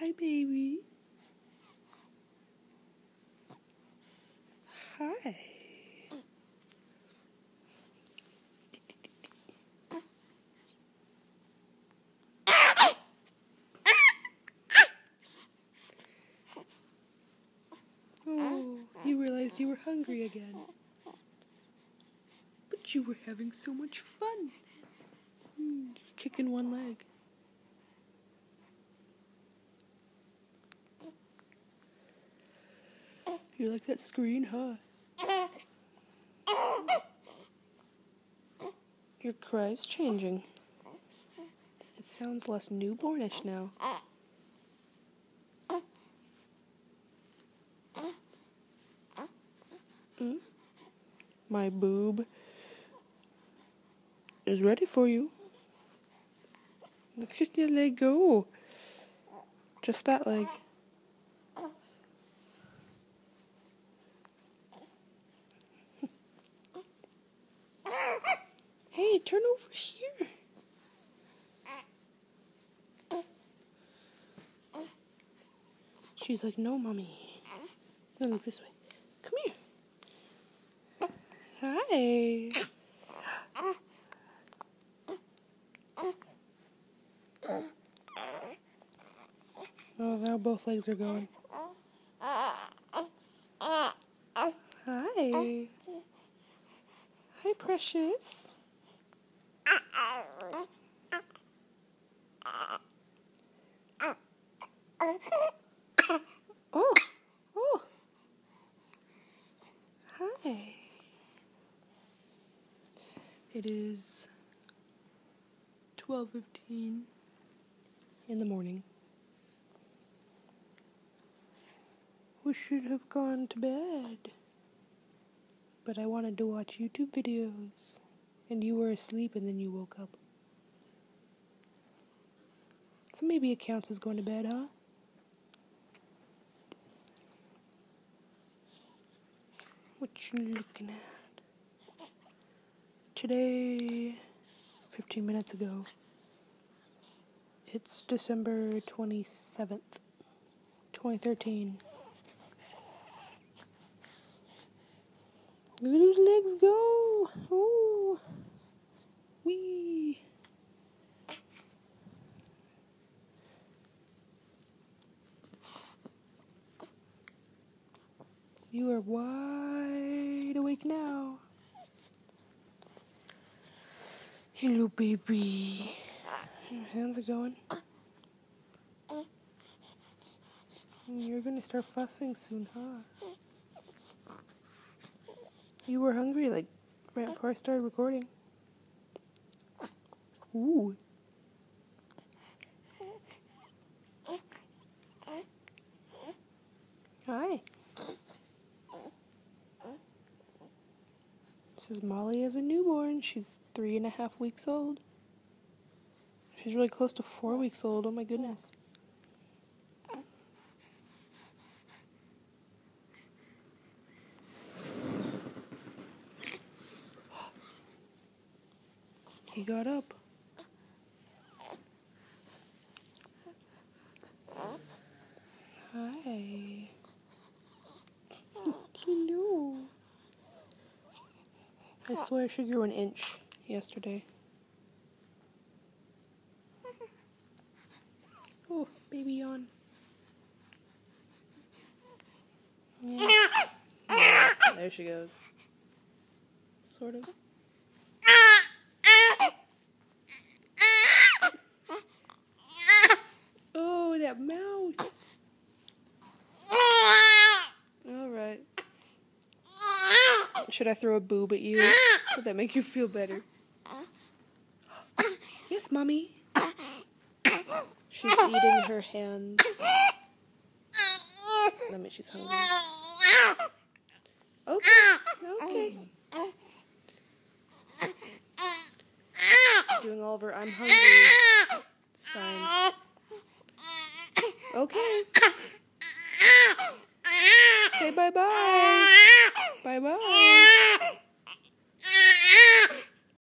Hi, baby. Hi. Oh, you realized you were hungry again. But you were having so much fun. Kicking one leg. You like that screen, huh? Your cry's changing. It sounds less newbornish now. My boob is ready for you. Look at your leg go. Just that leg. Hey, turn over here. She's like, no, mommy. No, look this way. Come here. Hi. Oh, now both legs are going. Hi. Hi, precious. Oh. Oh. Hi. It is 12:15 in the morning. We should have gone to bed. But I wanted to watch YouTube videos. And you were asleep and then you woke up. So maybe it counts as going to bed, huh? What you looking at? Today, 15 minutes ago, it's December 27th, 2013. Look at those legs go! Oh! Wee! You are wide awake now. Hello, baby. Your hands are going. You're gonna start fussing soon, huh? You were hungry, like, right before I started recording. Ooh. Hi. This is Molly as a newborn. She's 3.5 weeks old. She's really close to 4 weeks old. Oh my goodness. He got up. Hi. Hello. I swear she grew an inch yesterday. Oh, baby yawn. Yeah. Yeah, there she goes. Sort of. Oh, that mouth. Alright. Should I throw a boob at you? Would that make you feel better? Yes, Mommy. She's eating her hands. That means she's hungry. Okay. She's doing all of her I'm hungry signs. Okay. Say bye-bye. Bye-bye.